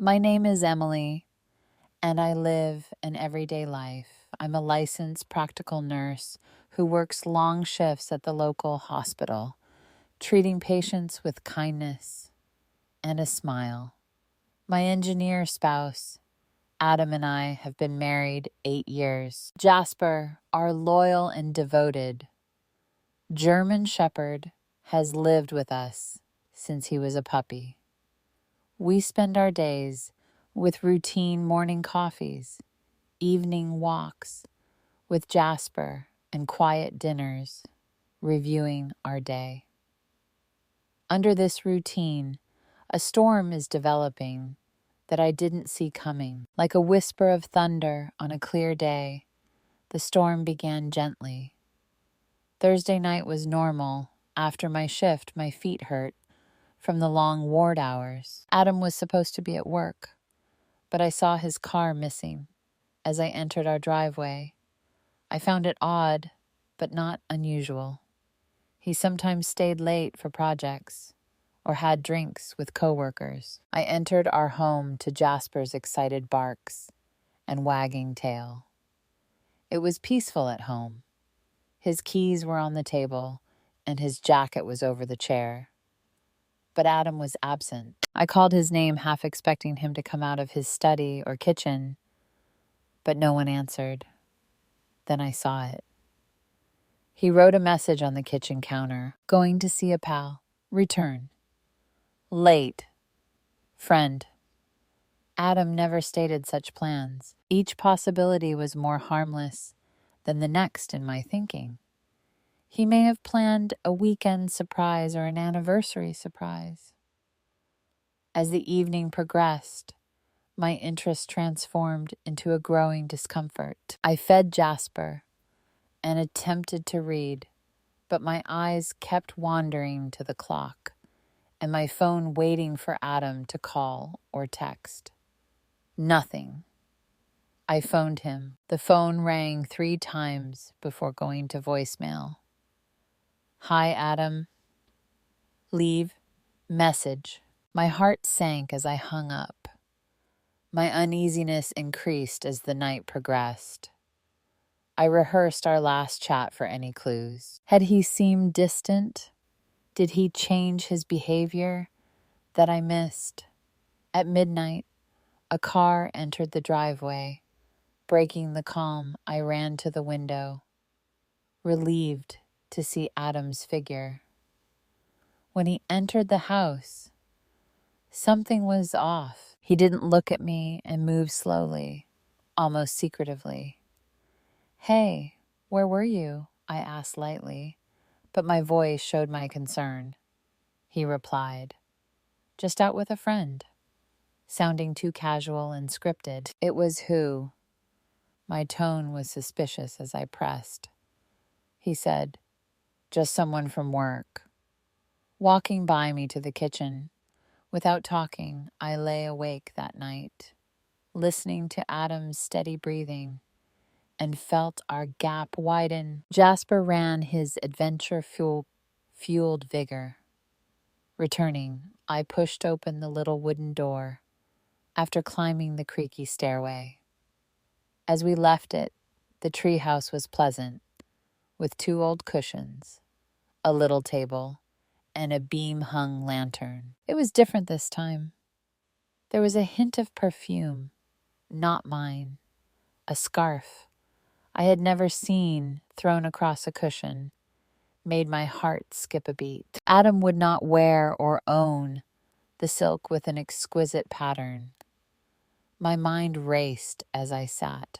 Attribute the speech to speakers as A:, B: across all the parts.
A: My name is Emily, and I live an everyday life. I'm a licensed practical nurse who works long shifts at the local hospital, treating patients with kindness and a smile. My engineer spouse, Adam, and I have been married 8 years. Jasper, our loyal and devoted German Shepherd, has lived with us since he was a puppy. We spend our days with routine morning coffees, evening walks with Jasper, and quiet dinners, reviewing our day. Under this routine, a storm is developing that I didn't see coming. Like a whisper of thunder on a clear day, the storm began gently. Thursday night was normal. After my shift, my feet hurt from the long ward hours. Adam was supposed to be at work, but I saw his car missing as I entered our driveway. I found it odd, but not unusual. He sometimes stayed late for projects or had drinks with coworkers. I entered our home to Jasper's excited barks and wagging tail. It was peaceful at home. His keys were on the table and his jacket was over the chair. But Adam was absent. I called his name, half expecting him to come out of his study or kitchen, but no one answered. Then I saw it. He wrote a message on the kitchen counter. Going to see a pal. Return. Late. Friend. Adam never stated such plans. Each possibility was more harmless than the next in my thinking. He may have planned a weekend surprise or an anniversary surprise. As the evening progressed, my interest transformed into a growing discomfort. I fed Jasper and attempted to read, but my eyes kept wandering to the clock and my phone waiting for Adam to call or text. Nothing. I phoned him. The phone rang 3 times before going to voicemail. Hi, Adam. Leave. Message. My heart sank as I hung up. My uneasiness increased as the night progressed. I rehearsed our last chat for any clues. Had he seemed distant? Did he change his behavior that I missed? At midnight, a car entered the driveway. Breaking the calm, I ran to the window, relieved to see Adam's figure. When he entered the house, something was off. He didn't look at me and moved slowly, almost secretively. Hey, where were you? I asked lightly, but my voice showed my concern. He replied, just out with a friend, sounding too casual and scripted. It was who? My tone was suspicious as I pressed. He said, just someone from work. Walking by me to the kitchen, without talking, I lay awake that night, listening to Adam's steady breathing, and felt our gap widen. Jasper ran his adventure-fueled vigor. Returning, I pushed open the little wooden door after climbing the creaky stairway. As we left it, the treehouse was pleasant, with 2 old cushions, a little table, and a beam-hung lantern. It was different this time. There was a hint of perfume, not mine, a scarf I had never seen thrown across a cushion, made my heart skip a beat. Adam would not wear or own the silk with an exquisite pattern. My mind raced as I sat.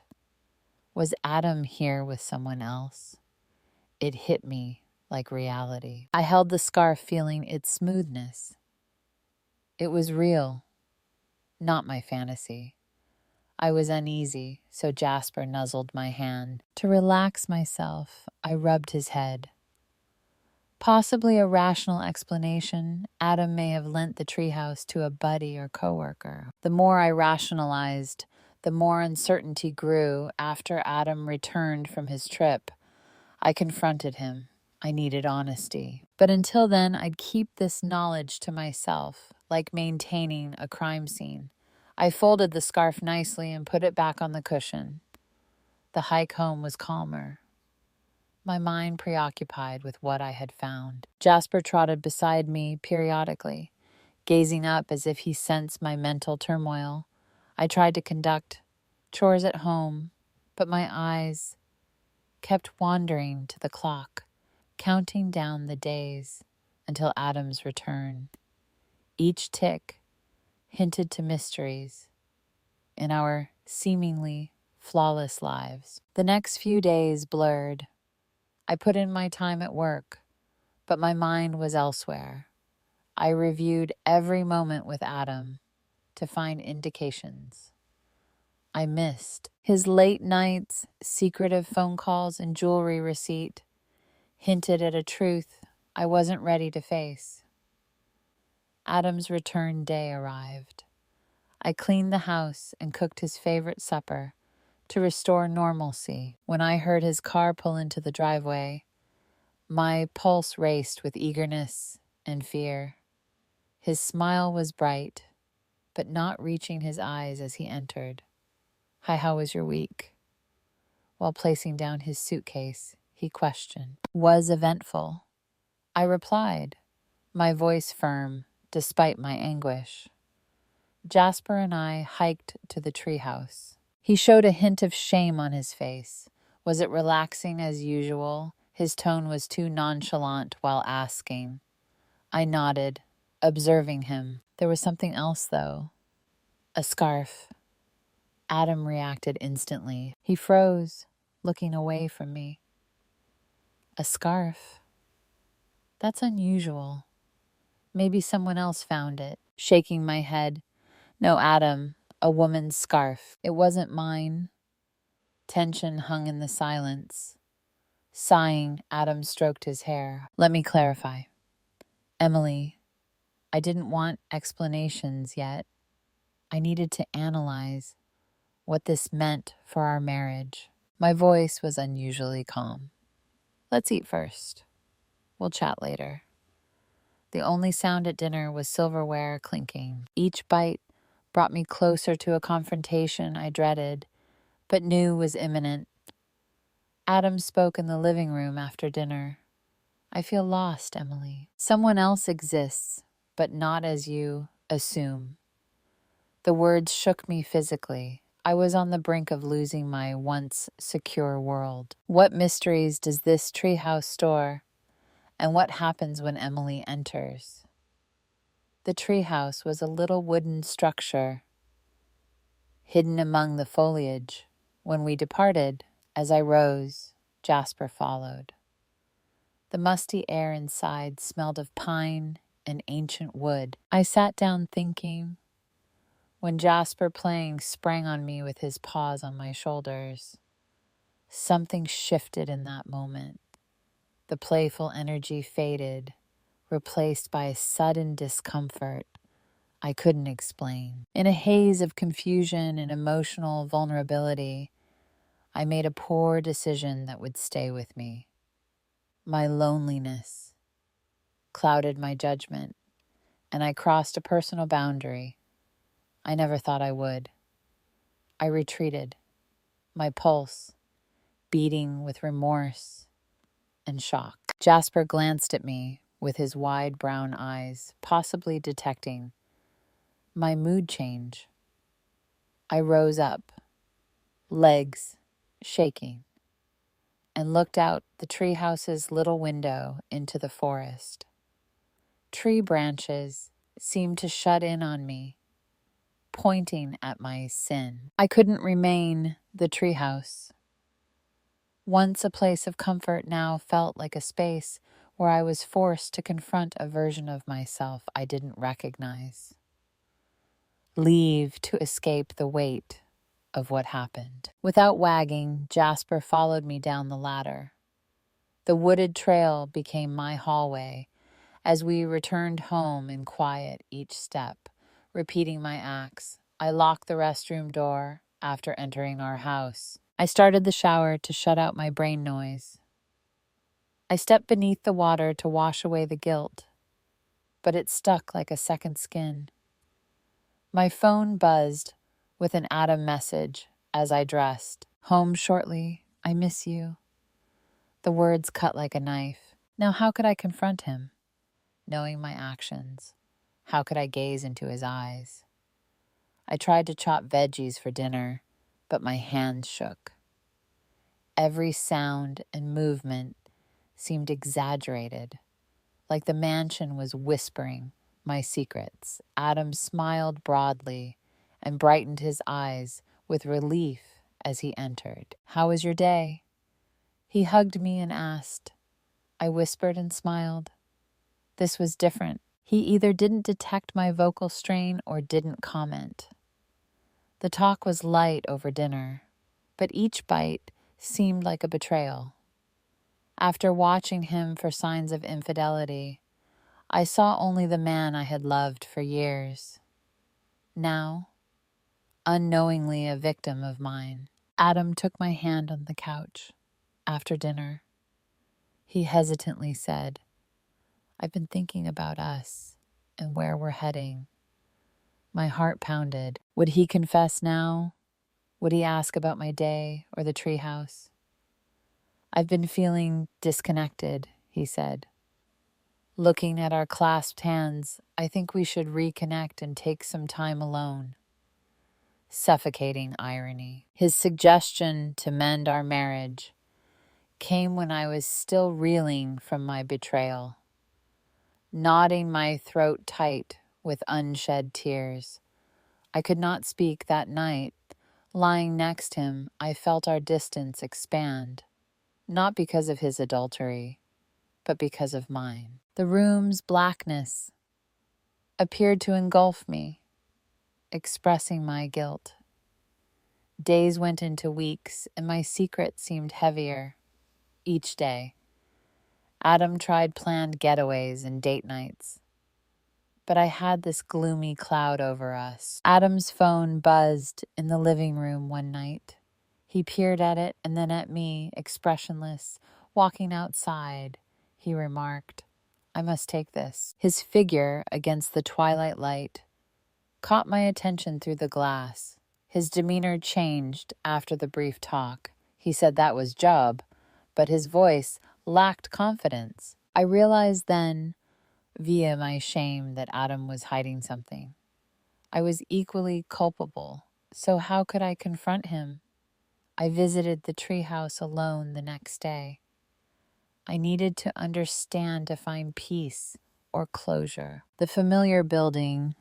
A: Was Adam here with someone else? It hit me like reality. I held the scarf, feeling its smoothness. It was real, not my fantasy. I was uneasy, so Jasper nuzzled my hand. To relax myself, I rubbed his head. Possibly a rational explanation, Adam may have lent the treehouse to a buddy or coworker. The more I rationalized, the more uncertainty grew. After Adam returned from his trip, I confronted him. I needed honesty. But until then, I'd keep this knowledge to myself, like maintaining a crime scene. I folded the scarf nicely and put it back on the cushion. The hike home was calmer, my mind preoccupied with what I had found. Jasper trotted beside me periodically, gazing up as if he sensed my mental turmoil. I tried to conduct chores at home, but my eyes kept wandering to the clock, counting down the days until Adam's return. Each tick hinted to mysteries in our seemingly flawless lives. The next few days blurred. I put in my time at work, but my mind was elsewhere. I reviewed every moment with Adam to find indications I missed. His late nights, secretive phone calls, and jewelry receipt hinted at a truth I wasn't ready to face. Adam's return day arrived. I cleaned the house and cooked his favorite supper to restore normalcy. When I heard his car pull into the driveway, my pulse raced with eagerness and fear. His smile was bright, but not reaching his eyes as he entered. "Hi, how was your week?" While placing down his suitcase, he questioned. "Was eventful," I replied, my voice firm despite my anguish. Jasper and I hiked to the treehouse. He showed a hint of shame on his face. Was it relaxing as usual? His tone was too nonchalant while asking. I nodded, observing him. There was something else, though. A scarf. Adam reacted instantly. He froze, looking away from me. A scarf? That's unusual. Maybe someone else found it. Shaking my head. No, Adam, a woman's scarf. It wasn't mine. Tension hung in the silence. Sighing, Adam stroked his hair. Let me clarify. Emily, I didn't want explanations yet. I needed to analyze what this meant for our marriage. My voice was unusually calm. Let's eat first. We'll chat later. The only sound at dinner was silverware clinking. Each bite brought me closer to a confrontation I dreaded, but knew was imminent. Adam spoke in the living room after dinner. I feel lost, Emily. Someone else exists, but not as you assume. The words shook me physically. I was on the brink of losing my once secure world. What mysteries does this treehouse store? And what happens when Emily enters? The treehouse was a little wooden structure, hidden among the foliage. When we departed, as I rose, Jasper followed. The musty air inside smelled of pine and ancient wood. I sat down thinking, when Jasper playing sprang on me with his paws on my shoulders. Something shifted in that moment. The playful energy faded, replaced by a sudden discomfort I couldn't explain. In a haze of confusion and emotional vulnerability, I made a poor decision that would stay with me. My loneliness clouded my judgment, and I crossed a personal boundary I never thought I would. I retreated, my pulse beating with remorse and shock. Jasper glanced at me with his wide brown eyes, possibly detecting my mood change. I rose up, legs shaking, and looked out the treehouse's little window into the forest. Tree branches seemed to shut in on me, pointing at my sin. I couldn't remain the treehouse. Once a place of comfort, now felt like a space where I was forced to confront a version of myself I didn't recognize. Leave to escape the weight of what happened. Without wagging, Jasper followed me down the ladder. The wooded trail became my hallway as we returned home in quiet each step, repeating my acts. I locked the restroom door after entering our house. I started the shower to shut out my brain noise. I stepped beneath the water to wash away the guilt, but it stuck like a second skin. My phone buzzed with an Adam message as I dressed. Home shortly. I miss you. The words cut like a knife. Now, how could I confront him? Knowing my actions, how could I gaze into his eyes? I tried to chop veggies for dinner, but my hands shook. Every sound and movement seemed exaggerated, like the mansion was whispering my secrets. Adam smiled broadly and brightened his eyes with relief as he entered. How was your day? He hugged me and asked. I whispered and smiled. This was different. He either didn't detect my vocal strain or didn't comment. The talk was light over dinner, but each bite seemed like a betrayal. After watching him for signs of infidelity, I saw only the man I had loved for years. Now, unknowingly a victim of mine. Adam took my hand on the couch after dinner. He hesitantly said, I've been thinking about us and where we're heading. My heart pounded. Would he confess now? Would he ask about my day or the treehouse? I've been feeling disconnected, he said. Looking at our clasped hands, I think we should reconnect and take some time alone. Suffocating irony. His suggestion to mend our marriage came when I was still reeling from my betrayal. Knotting my throat tight with unshed tears. I could not speak that night. Lying next him, I felt our distance expand, not because of his adultery, but because of mine. The room's blackness appeared to engulf me, expressing my guilt. Days went into weeks, and my secret seemed heavier each day. Adam tried planned getaways and date nights, but I had this gloomy cloud over us. Adam's phone buzzed in the living room one night. He peered at it and then at me, expressionless. Walking outside, he remarked, I must take this. His figure against the twilight light caught my attention through the glass. His demeanor changed after the brief talk. He said that was job, but his voice lacked confidence. I realized then, via my shame, that Adam was hiding something. I was equally culpable, so how could I confront him? I visited the treehouse alone the next day. I needed to understand to find peace or closure. The familiar building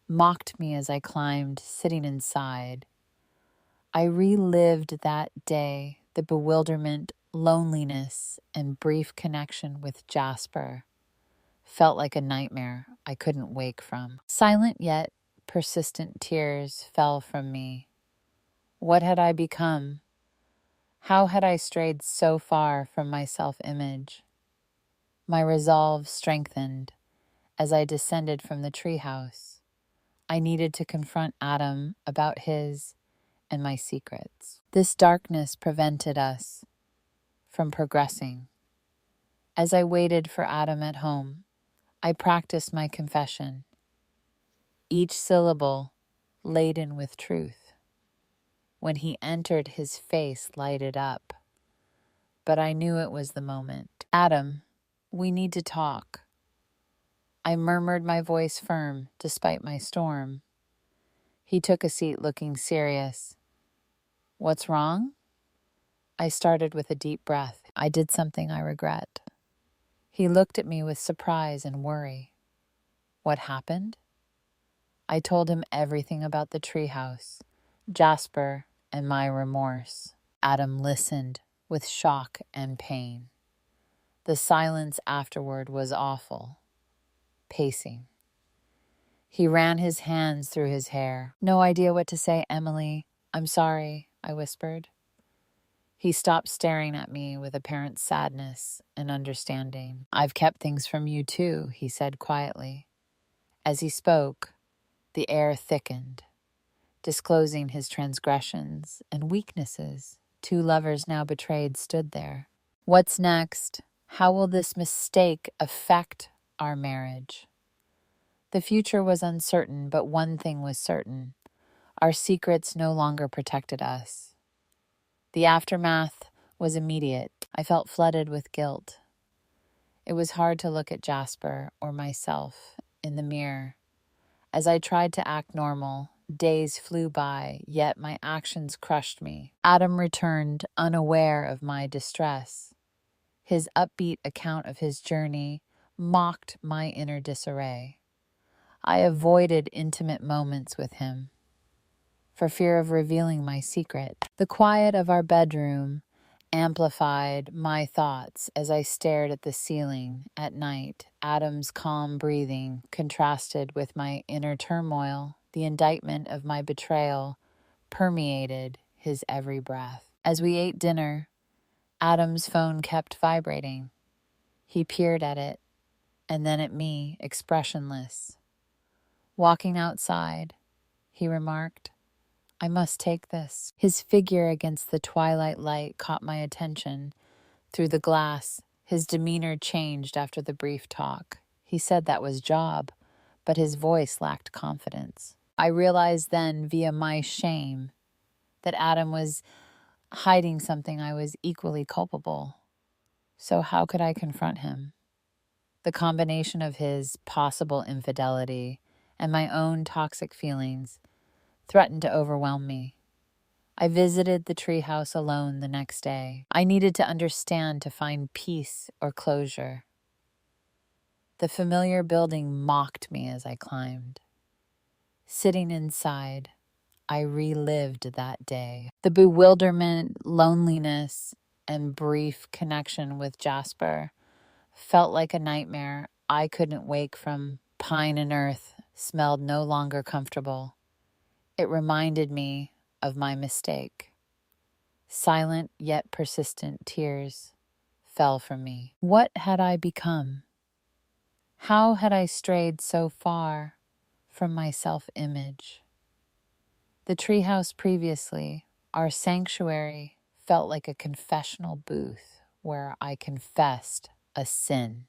A: mocked me as I climbed, sitting inside. I relived that day, the bewilderment, loneliness, and brief connection with Jasper. Felt like a nightmare I couldn't wake from. Silent yet persistent tears fell from me. What had I become? How had I strayed so far from my self-image? My resolve strengthened as I descended from the treehouse. I needed to confront Adam about his and my secrets. This darkness prevented us from progressing. As I waited for Adam at home, I practiced my confession, each syllable laden with truth. When he entered, his face lighted up, but I knew it was the moment. Adam, we need to talk. I murmured, my voice firm despite my storm. He took a seat looking serious. What's wrong? I started with a deep breath. I did something I regret. He looked at me with surprise and worry. What happened? I told him everything about the treehouse, Jasper, and my remorse. Adam listened with shock and pain. The silence afterward was awful. Pacing. He ran his hands through his hair. No idea what to say, Emily. I'm sorry, I whispered. He stopped staring at me with apparent sadness and understanding. I've kept things from you too, he said quietly. As he spoke, the air thickened, disclosing his transgressions and weaknesses. Two lovers now betrayed stood there. What's next? How will this mistake affect our marriage? The future was uncertain, but one thing was certain. Our secrets no longer protected us. The aftermath was immediate. I felt flooded with guilt. It was hard to look at Jasper or myself in the mirror. As I tried to act normal, days flew by, yet my actions crushed me. Adam returned, unaware of my distress. His upbeat account of his journey mocked my inner disarray. I avoided intimate moments with him for fear of revealing my secret. The quiet of our bedroom amplified my thoughts as I stared at the ceiling at night. Adam's calm breathing contrasted with my inner turmoil. The indictment of my betrayal permeated his every breath. As we ate dinner, Adam's phone kept vibrating. He peered at it and then at me, expressionless. Walking outside, he remarked, "I must take this." His figure against the twilight light caught my attention. Through the glass, his demeanor changed after the brief talk. He said that was job, but his voice lacked confidence. I realized then, via my shame, that Adam was hiding something I was equally culpable. So how could I confront him? The combination of his possible infidelity and my own toxic feelings threatened to overwhelm me. I visited the treehouse alone the next day. I needed to understand to find peace or closure. The familiar building mocked me as I climbed. Sitting inside, I relived that day. The bewilderment, loneliness, and brief connection with Jasper felt like a nightmare I couldn't wake from. Pine and earth smelled no longer comfortable. It reminded me of my mistake. Silent yet persistent tears fell from me. What had I become? How had I strayed so far from my self-image? The treehouse previously, our sanctuary, felt like a confessional booth where I confessed a sin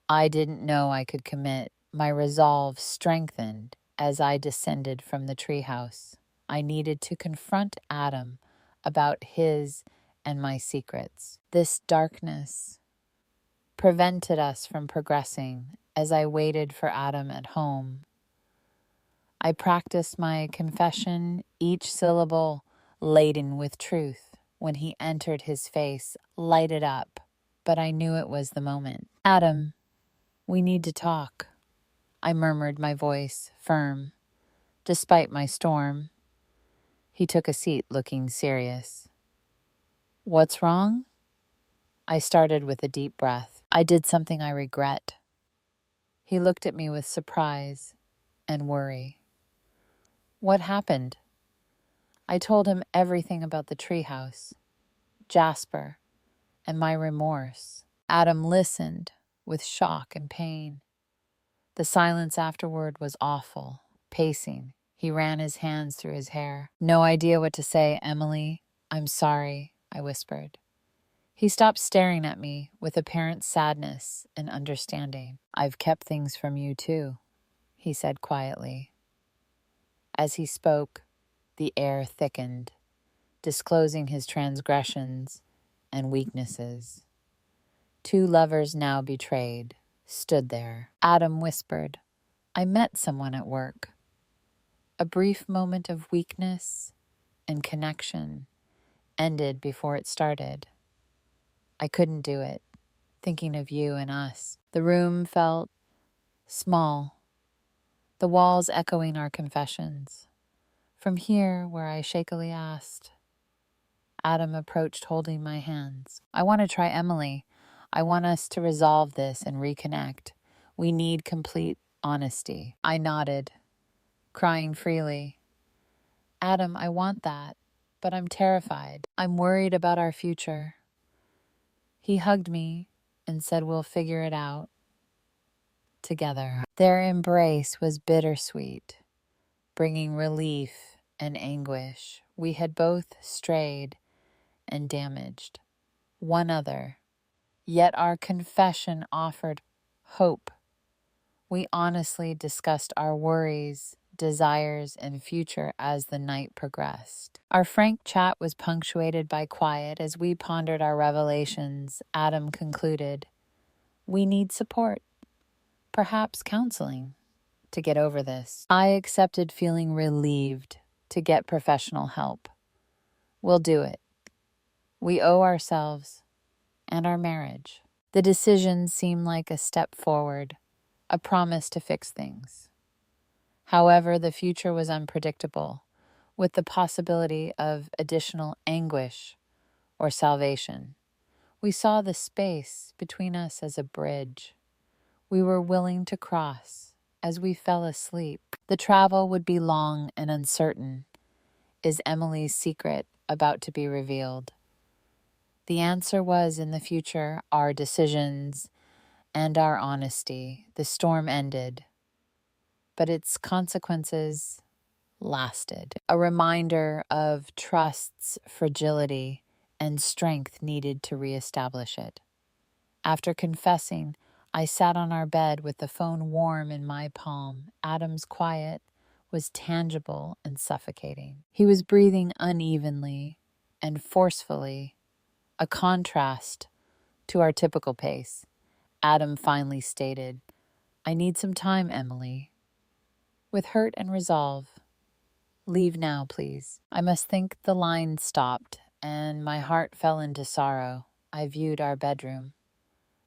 A: I didn't know I could commit. My resolve strengthened as I descended from the treehouse. I needed to confront Adam about his and my secrets. This darkness prevented us from progressing. As I waited for Adam at home, I practiced my confession, each syllable laden with truth. When he entered, his face lighted up, but I knew it was the moment. "Adam, we need to talk," I murmured, my voice firm. Despite my storm, he took a seat, looking serious. "What's wrong?" I started with a deep breath. "I did something I regret." He looked at me with surprise and worry. "What happened?" I told him everything about the treehouse, Jasper, and my remorse. Adam listened with shock and pain. The silence afterward was awful. Pacing, he ran his hands through his hair. "No idea what to say, Emily. I'm sorry," I whispered. He stopped staring at me with apparent sadness and understanding. "I've kept things from you too," he said quietly. As he spoke, the air thickened, disclosing his transgressions and weaknesses. Two lovers now betrayed stood there. Adam whispered, "I met someone at work." A brief moment of weakness and connection ended before it started. I couldn't do it, thinking of you and us. The room felt small, the walls echoing our confessions. "From here," where I shakily asked. Adam approached, holding my hands. "I want to try Emily. I want us to resolve this and reconnect. We need complete honesty." I nodded, crying freely. "Adam, I want that, but I'm terrified. I'm worried about our future." He hugged me and said, "We'll figure it out together." Their embrace was bittersweet, bringing relief and anguish. We had both strayed and damaged one another, yet our confession offered hope. We honestly discussed our worries, desires, and future as the night progressed. Our frank chat was punctuated by quiet as we pondered our revelations. Adam concluded, "We need support, perhaps counseling, to get over this." I accepted, feeling relieved to get professional help. "We'll do it. We owe ourselves and our marriage." The decision seemed like a step forward, a promise to fix things. However, the future was unpredictable, with the possibility of additional anguish or salvation. We saw the space between us as a bridge we were willing to cross as we fell asleep. The travel would be long and uncertain. Is Emily's secret about to be revealed? The answer was in the future, our decisions and our honesty. The storm ended, but its consequences lasted. A reminder of trust's fragility and strength needed to reestablish it. After confessing, I sat on our bed with the phone warm in my palm. Adam's quiet was tangible and suffocating. He was breathing unevenly and forcefully, a contrast to our typical pace. Adam finally stated, "I need some time, Emily." With hurt and resolve, "Leave now, please." I must think the line stopped, and my heart fell into sorrow. I viewed our bedroom.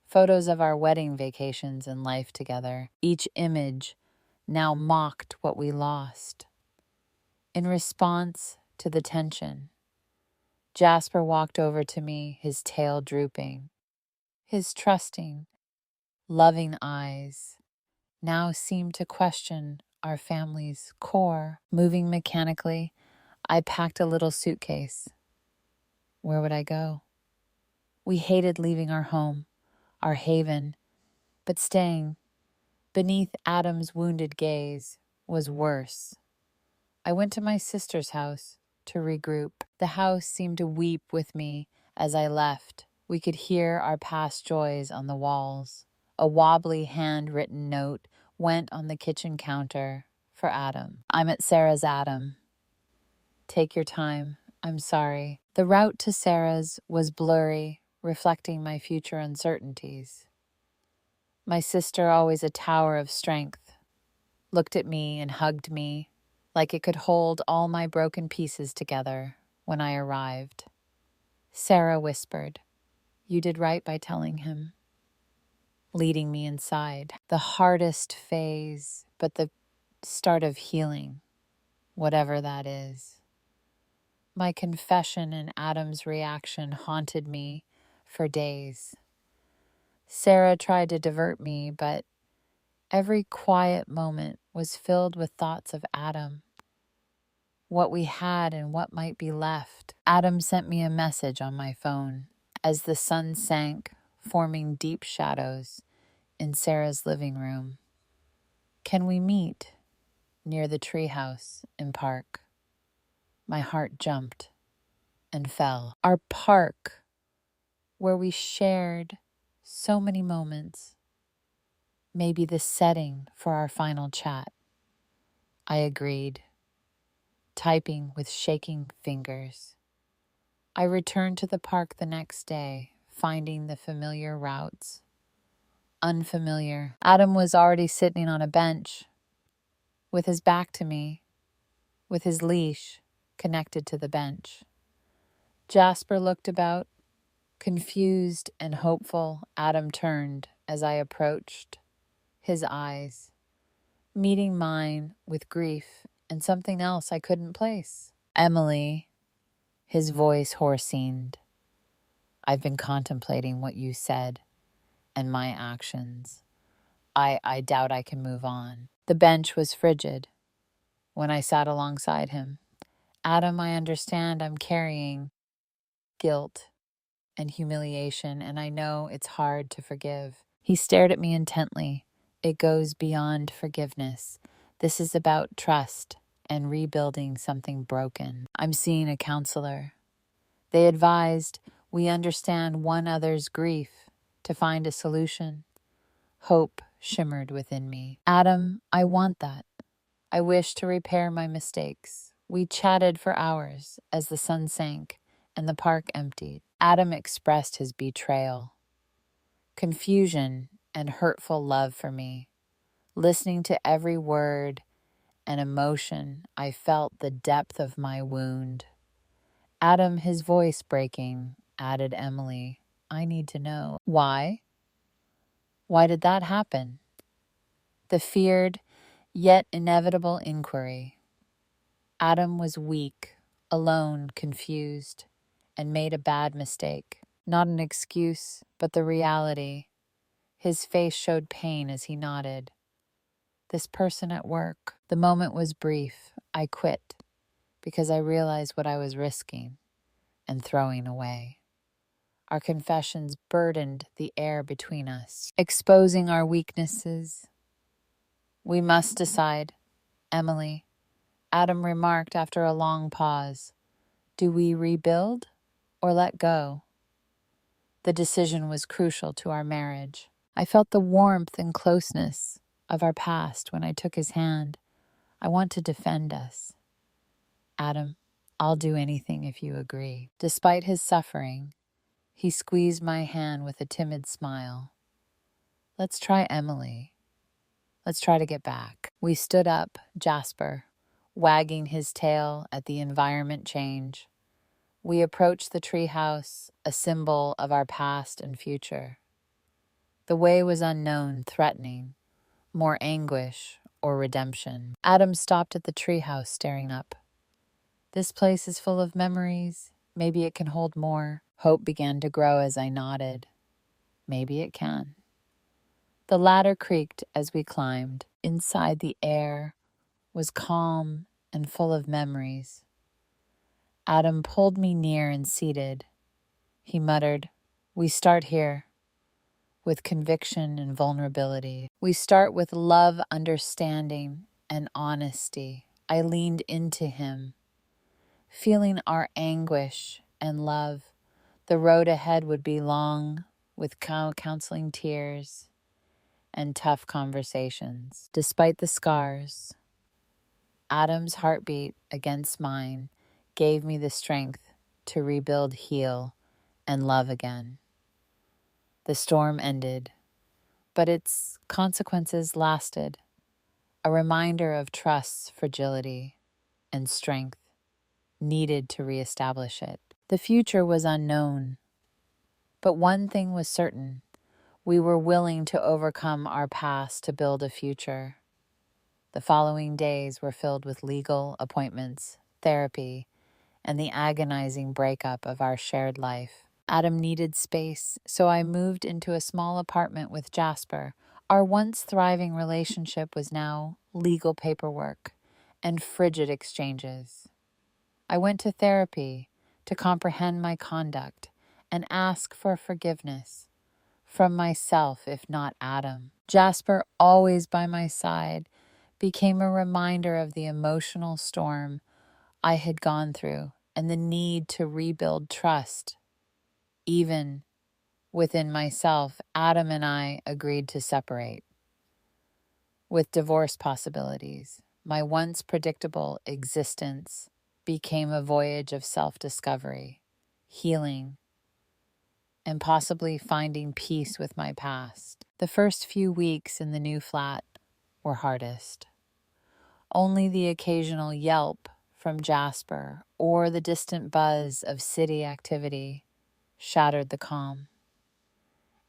A: Photos of our wedding vacations and life together. Each image now mocked what we lost. In response to the tension, Jasper walked over to me, his tail drooping. His trusting, loving eyes now seemed to question our family's core. Moving mechanically, I packed a little suitcase. Where would I go? We hated leaving our home, our haven, but staying beneath Adam's wounded gaze was worse. I went to my sister's house to regroup. The house seemed to weep with me as I left. We could hear our past joys on the walls. A wobbly handwritten note went on the kitchen counter for Adam. "I'm at Sarah's, Adam. Take your time. I'm sorry." The route to Sarah's was blurry, reflecting my future uncertainties. My sister, always a tower of strength, looked at me and hugged me like it could hold all my broken pieces together when I arrived. Sarah whispered, "You did right by telling him," leading me inside. The hardest phase, but the start of healing, whatever that is. My confession and Adam's reaction haunted me for days. Sarah tried to divert me, but every quiet moment was filled with thoughts of Adam, what we had and what might be left. Adam sent me a message on my phone as the sun sank, forming deep shadows in Sarah's living room. "Can we meet near the treehouse in park?" My heart jumped and fell. Our park, where we shared so many moments, may be the setting for our final chat. I agreed, typing with shaking fingers. I returned to the park the next day, finding the familiar routes. Unfamiliar. Adam was already sitting on a bench, with his back to me, with his leash connected to the bench. Jasper looked about, confused and hopeful. Adam turned as I approached, his eyes meeting mine with grief and something else I couldn't place. "Emily," his voice hoarsened, "I've been contemplating what you said and my actions. I doubt I can move on." The bench was frigid when I sat alongside him. "Adam, I understand I'm carrying guilt and humiliation, and I know it's hard to forgive." He stared at me intently. "It goes beyond forgiveness. This is about trust and rebuilding something broken. I'm seeing a counselor. They advised we understand one another's grief to find a solution, hope shimmered within me. Adam, I want that. I wish to repair my mistakes. We chatted for hours as the sun sank and the park emptied. Adam expressed his betrayal, confusion, and hurtful love for me. Listening to every word and emotion, I felt the depth of my wound. Adam, his voice breaking, added Emily, I need to know. Why? Why did that happen? The feared, yet inevitable inquiry. Adam was weak, alone, confused, and made a bad mistake. Not an excuse, but the reality. His face showed pain as he nodded. This person at work. The moment was brief. I quit because I realized what I was risking and throwing away. Our confessions burdened the air between us, exposing our weaknesses. We must decide, Emily, Adam remarked after a long pause. Do we rebuild or let go? The decision was crucial to our marriage. I felt the warmth and closeness of our past when I took his hand. I want to defend us. Adam, I'll do anything if you agree. Despite his suffering, he squeezed my hand with a timid smile. Let's try Emily. Let's try to get back. We stood up, Jasper, wagging his tail at the environment change. We approached the treehouse, a symbol of our past and future. The way was unknown, threatening, more anguish or redemption. Adam stopped at the treehouse, staring up. This place is full of memories. Maybe it can hold more. Hope began to grow as I nodded. Maybe it can. The ladder creaked as we climbed. Inside, the air was calm and full of memories. Adam pulled me near and seated. He muttered, We start here, with conviction and vulnerability. We start with love, understanding, and honesty. I leaned into him, feeling our anguish and love. The road ahead would be long, with counseling tears and tough conversations. Despite the scars, Adam's heartbeat against mine gave me the strength to rebuild, heal, and love again. The storm ended, but its consequences lasted, a reminder of trust's fragility and strength needed to reestablish it. The future was unknown, but one thing was certain. We were willing to overcome our past to build a future. The following days were filled with legal appointments, therapy, and the agonizing breakup of our shared life. Adam needed space, so I moved into a small apartment with Jasper. Our once thriving relationship was now legal paperwork and frigid exchanges. I went to therapy to comprehend my conduct and ask for forgiveness from myself, if not Adam. Jasper, always by my side, became a reminder of the emotional storm I had gone through and the need to rebuild trust. Even within myself, Adam and I agreed to separate. With divorce possibilities, my once predictable existence became a voyage of self-discovery, healing, and possibly finding peace with my past. The first few weeks in the new flat were hardest. Only the occasional yelp from Jasper or the distant buzz of city activity shattered the calm.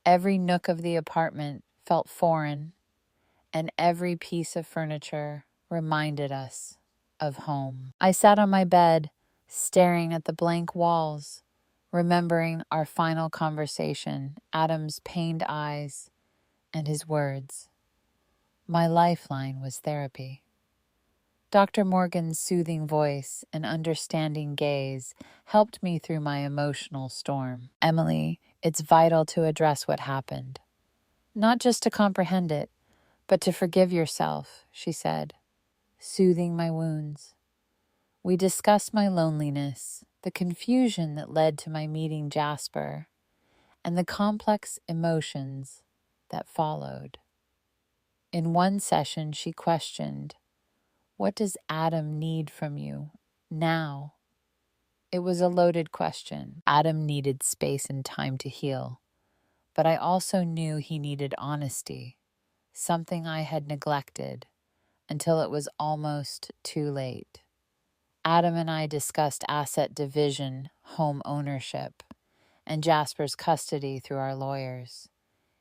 A: Every nook of the apartment felt foreign, and every piece of furniture reminded us of home. I sat on my bed, staring at the blank walls, remembering our final conversation, Adam's pained eyes, and his words. My lifeline was therapy. Dr. Morgan's soothing voice and understanding gaze helped me through my emotional storm. Emily, it's vital to address what happened. Not just to comprehend it, but to forgive yourself, she said, soothing my wounds. We discussed my loneliness, the confusion that led to my meeting Jasper, and the complex emotions that followed. In one session, she questioned, "What does Adam need from you now?" It was a loaded question. Adam needed space and time to heal, but I also knew he needed honesty, something I had neglected until it was almost too late. Adam and I discussed asset division, home ownership, and Jasper's custody through our lawyers.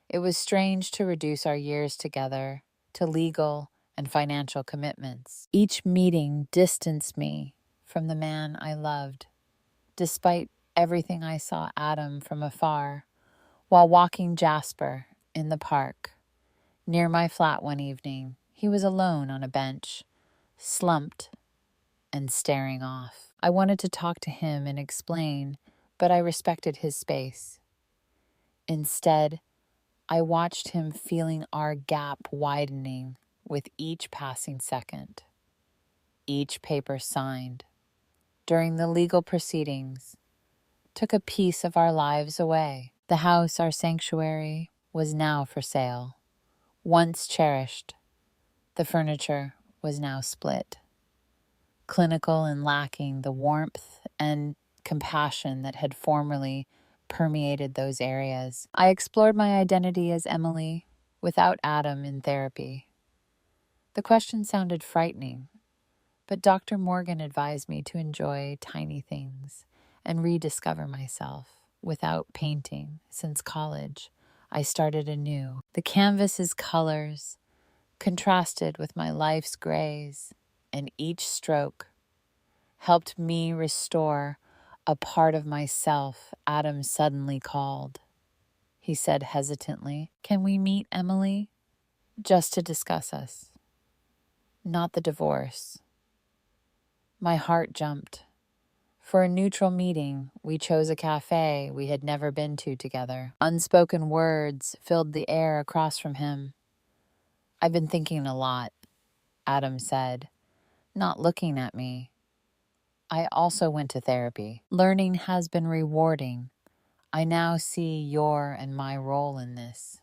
A: It was strange to reduce our years together to legal and financial commitments. Each meeting distanced me from the man I loved. Despite everything, I saw Adam from afar while walking Jasper in the park. Near my flat one evening, he was alone on a bench, slumped and staring off. I wanted to talk to him and explain, but I respected his space. Instead, I watched him, feeling our gap widening with each passing second. Each paper signed during the legal proceedings took a piece of our lives away. The house, our sanctuary, was now for sale. Once cherished, the furniture was now split. Clinical and lacking the warmth and compassion that had formerly permeated those areas. I explored my identity as Emily without Adam in therapy. The question sounded frightening, but Dr. Morgan advised me to enjoy tiny things and rediscover myself. Without painting since college, I started anew. The canvas's colors contrasted with my life's grays, and each stroke helped me restore a part of myself Adam suddenly called. He said hesitantly, "Can we meet, Emily? Just to discuss us, not the divorce." My heart jumped. For a neutral meeting, we chose a cafe we had never been to together. Unspoken words filled the air across from him. "I've been thinking a lot," Adam said, not looking at me. "I also went to therapy. Learning has been rewarding. I now see your and my role in this."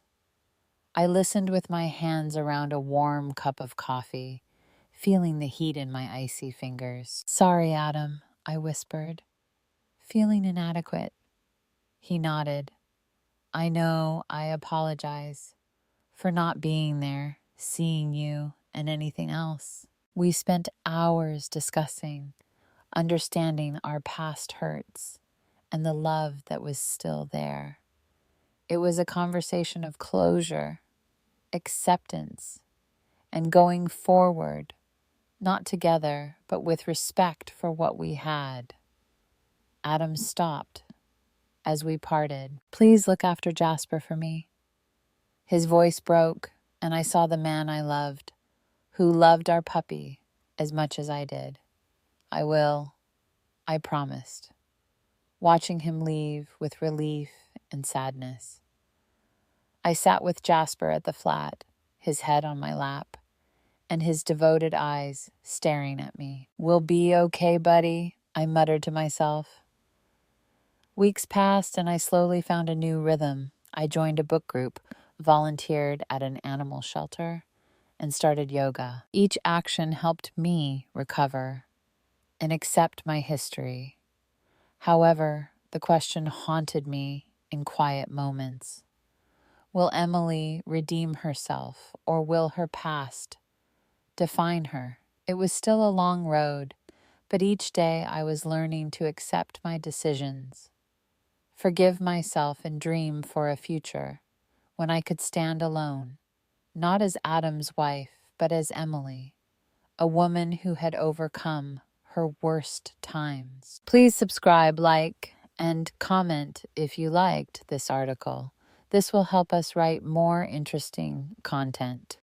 A: I listened with my hands around a warm cup of coffee, feeling the heat in my icy fingers. "Sorry, Adam," I whispered, feeling inadequate. He nodded. "I know, I apologize for not being there, seeing you, and anything else." We spent hours discussing, understanding our past hurts, and the love that was still there. It was a conversation of closure, acceptance, and going forward, not together, but with respect for what we had. Adam stopped as we parted. "Please look after Jasper for me." His voice broke, and I saw the man I loved, who loved our puppy as much as I did. "I will," I promised, watching him leave with relief and sadness. I sat with Jasper at the flat, his head on my lap, and his devoted eyes staring at me. "We'll be okay, buddy," I muttered to myself. Weeks passed, and I slowly found a new rhythm. I joined a book group, volunteered at an animal shelter, and started yoga. Each action helped me recover and accept my history. However, the question haunted me in quiet moments. Will Emily redeem herself, or will her past define her? It was still a long road, but each day I was learning to accept my decisions, forgive myself, and dream for a future when I could stand alone, not as Adam's wife, but as Emily, a woman who had overcome her worst times. Please subscribe, like, and comment if you liked this article. This will help us write more interesting content.